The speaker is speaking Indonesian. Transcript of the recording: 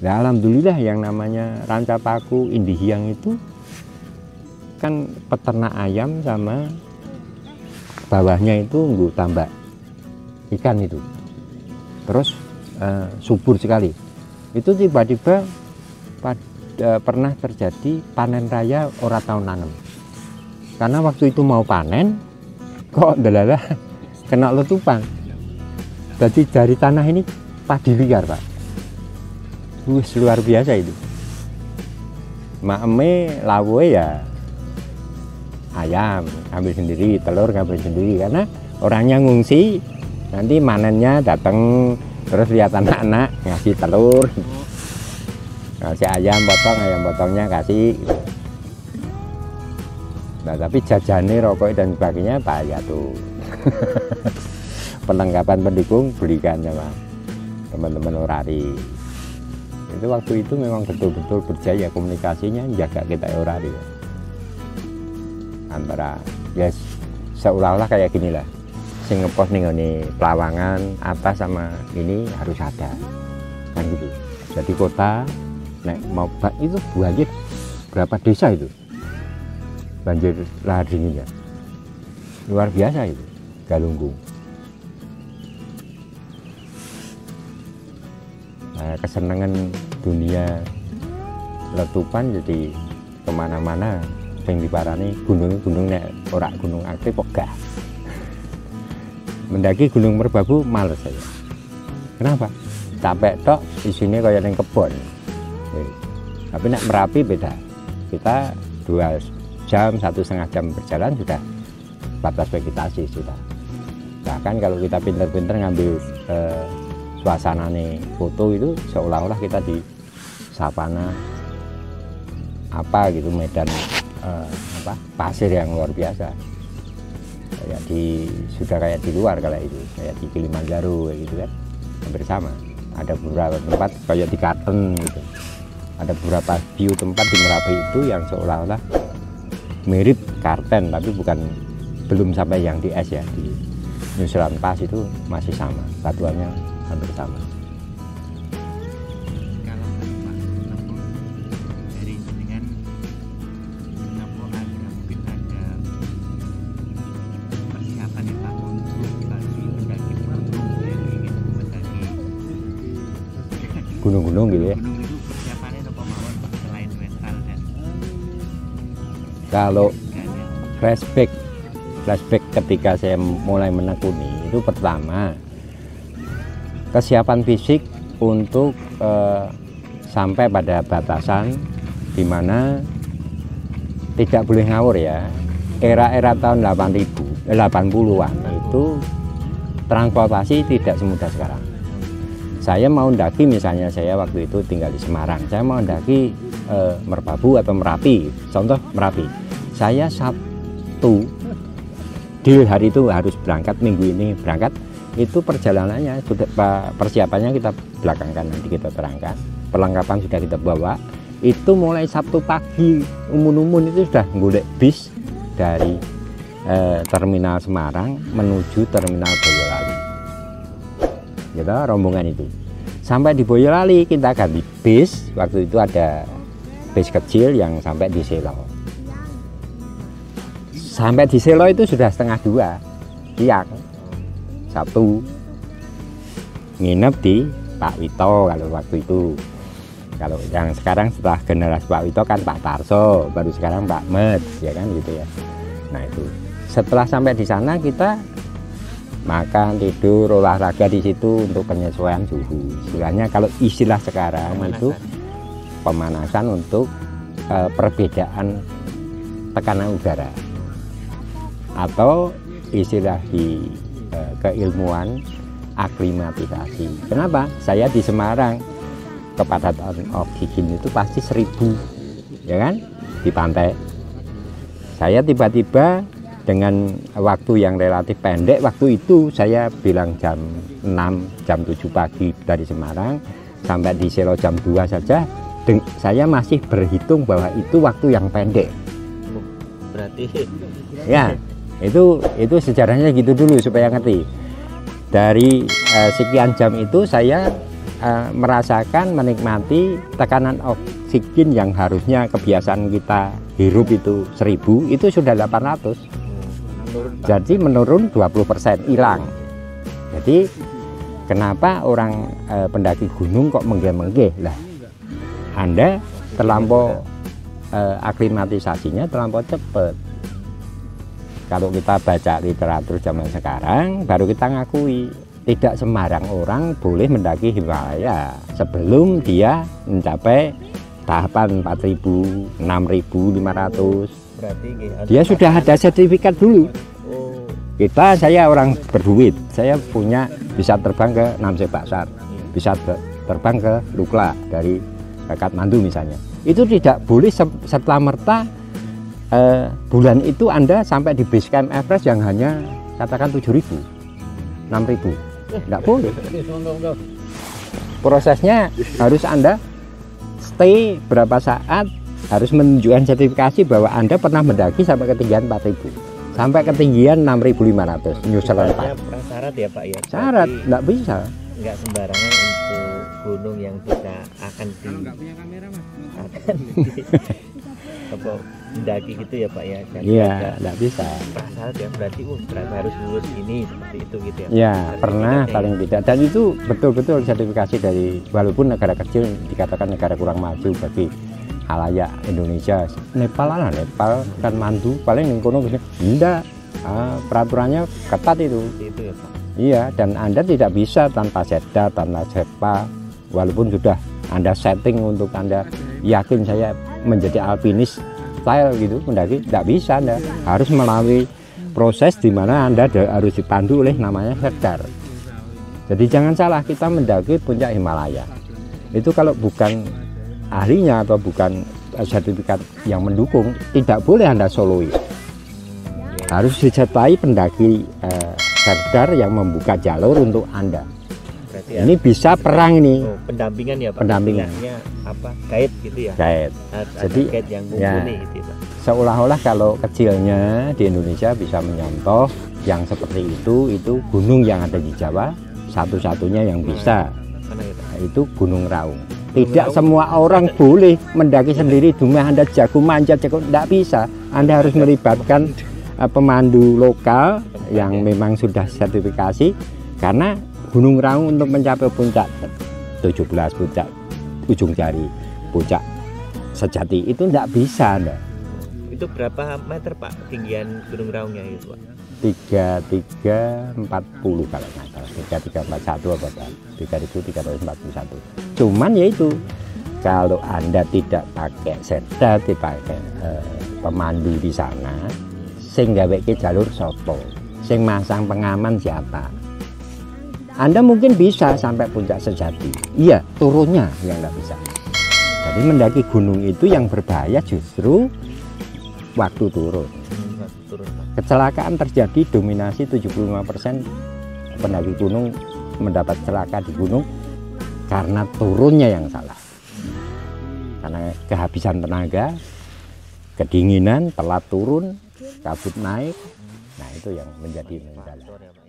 Nah, alhamdulillah yang namanya Rancapaku Indihiyang itu kan peternak ayam sama bawahnya itu nggak tambak ikan itu. Terus subur sekali. Itu tiba-tiba pernah terjadi panen raya ora tahun nanam. Karena waktu itu mau panen kok delalah kena letupan. Jadi dari tanah ini padi liar, Pak. Luar biasa itu. Makme lawe ya ayam ambil sendiri, telur ngambil sendiri karena orangnya ngungsi, nanti manennya datang terus lihat anak-anak ngasih telur, ngasih ayam potongnya kasih. Nah tapi jajane rokok dan sebagainya payah tuh. Perlengkapan pendukung belikan sama teman-teman orari. Itu waktu itu memang betul-betul berjaya komunikasinya, jaga kita orari antara ya seolah-olah kayak gini lah, sing ngepost nih Pelawangan atas sama ini harus ada kan gitu. Jadi kota mau itu banjir berapa desa itu banjir lahar dinginnya luar biasa itu Galunggung. Kesenangan dunia letupan jadi kemana-mana yang diparani gunung nek ora gunung aktif kok gak. Mendaki Gunung Merbabu males saya. Kenapa? Capek tok isine kaya ning kebon. Tapi nek Merapi beda. Kita 2 jam 1,5 jam berjalan sudah batas vegetasi sudah. Bahkan kalau kita pinter-pinter ngambil suasanane foto itu seolah-olah kita di savana apa gitu, medan pasir yang luar biasa, kayak sudah kayak di luar kalau itu kayak di Kilimanjaro kayak gitu kan, hampir sama. Ada beberapa tempat kayak di Karten gitu, ada beberapa view tempat di Merapi itu yang seolah-olah mirip Karten tapi belum sampai yang di es ya. Di Nyusuran Pas itu masih sama, batuannya hampir sama. Kalau Pak Nemo dari jenengan Nemo ada mungkin ada persiapan ya Pak untuk bagi mendaki gunung yang ingin mendaki Gunung-gunung gitu ya. gunung itu persiapannya apa mawon selain mental dan Kalau flashback ketika saya mulai menekuni itu pertama kesiapan fisik untuk sampai pada batasan di mana tidak boleh ngawur ya. Era-era tahun 80-an itu transportasi tidak semudah sekarang. Saya mau mendaki, misalnya saya waktu itu tinggal di Semarang, saya mau mendaki Merbabu atau Merapi, contoh Merapi. Saya Sabtu di hari itu harus berangkat, minggu ini berangkat. Itu perjalanannya sudah, persiapannya kita belakangkan, nanti kita terangkan. Perlengkapan sudah kita bawa. Itu mulai Sabtu pagi umun-umun itu sudah golek bis dari terminal Semarang menuju terminal Boyolali. Gitu, rombongan itu sampai di Boyolali kita ganti bis. Waktu itu ada bis kecil yang sampai di Selo. Sampai di Selo itu sudah 1:30 siang Sabtu, nginep di Pak Wito kalau waktu itu. Kalau yang sekarang setelah generasi Pak Wito kan Pak Tarso, baru sekarang Pak Med, ya kan gitu ya. Nah itu setelah sampai di sana kita makan, tidur, olahraga di situ untuk penyesuaian suhu. Istilahnya kalau istilah sekarang itu pemanasan untuk perbedaan tekanan udara, atau istilah di keilmuan aklimatisasi. Kenapa? Saya di Semarang kepadatan oksigen itu pasti 1000, ya kan, di pantai. Saya tiba-tiba dengan waktu yang relatif pendek, waktu itu saya bilang jam 6, jam 7 pagi dari Semarang sampai di Selo jam 2 saja, saya masih berhitung bahwa itu waktu yang pendek. berarti Ya, itu sejarahnya gitu dulu supaya ngerti. Dari sekian jam itu saya merasakan, menikmati tekanan oksigen yang harusnya kebiasaan kita hirup itu 1000, itu sudah 800. Jadi menurun 20%, hilang. Jadi kenapa orang pendaki gunung kok menggeh-menggeh lah? Anda terlampau aklimatisasinya terlampau cepat. Kalau kita baca literatur zaman sekarang, baru kita ngakui tidak sembarang orang boleh mendaki Himalaya sebelum dia mencapai tahapan 4000, 6500. Berarti Dia sudah ada sertifikat dulu. Saya orang berduit, saya punya bisa terbang ke Namche Baksar, bisa terbang ke Lukla dari Kathmandu misalnya. Itu tidak boleh serta merta bulan itu Anda sampai di base camp Everest yang hanya katakan 7.000, 6.000. Tidak boleh. Prosesnya harus Anda stay berapa saat, harus menunjukkan sertifikasi bahwa Anda pernah mendaki sampai ketinggian 4.000, sampai ketinggian 6.500. Nyusul prasyarat ya Pak ya. Syarat, tidak bisa. Nggak sembarangan untuk gunung yang kita akan apa mendaki gitu ya Pak ya. Iya, tidak bisa. Prasyarat ya, berarti harus lulus ini seperti itu gitu ya. Ya, pernah paling tidak. Dan itu betul-betul sertifikasi dari, walaupun negara kecil dikatakan negara kurang maju bagi halayak Indonesia. Nepal kan mandu paling kono enggak. Peraturannya ketat itu. Itu ya Pak. Iya, dan Anda tidak bisa tanpa Setda, tanpa Sherpa, walaupun sudah Anda setting untuk Anda yakin saya menjadi alpinis style gitu, mendaki, tidak bisa. Anda harus melalui proses di mana Anda harus dipandu oleh namanya Serdar. Jadi jangan salah, kita mendaki puncak Himalaya itu kalau bukan ahlinya atau bukan sertifikat yang mendukung, tidak boleh Anda soloi. Harus disertai pendaki Serdar yang membuka jalur untuk Anda. Berarti ini bisa perang ini. Pendampingan ya Pak. Pendampingan. Apa? Guide gitu ya. Guide. Jadi guide yang mumpuni gitu ya Pak. Seolah-olah kalau kecilnya di Indonesia bisa menyontoh yang seperti itu gunung yang ada di Jawa satu-satunya yang bisa. Mana ya Pak? Itu Gunung Raung. Tidak semua orang boleh mendaki sendiri. Cuma Anda jago manjat, tidak bisa. Anda harus melibatkan pemandu lokal yang memang sudah sertifikasi, karena Gunung Raung untuk mencapai puncak 17, puncak ujung jari, puncak sejati itu tidak bisa Anda. Itu berapa meter Pak tinggian Gunung Raungnya itu Pak? 3340 kalau nggak salah, 3341 apa Pak? 3341. Cuman yaitu kalau Anda tidak pakai Setda, tidak pakai pemandu di sana, sing gawe ke jalur soto, sing masang pengaman siapa? Anda mungkin bisa sampai puncak sejati, iya, turunnya yang nggak bisa. Jadi mendaki gunung itu yang berbahaya justru waktu turun. Kecelakaan terjadi, dominasi 75% pendaki gunung mendapat celaka di gunung karena turunnya yang salah. Karena kehabisan tenaga, kedinginan, telat turun, kabut naik, nah itu yang menjadi masalah.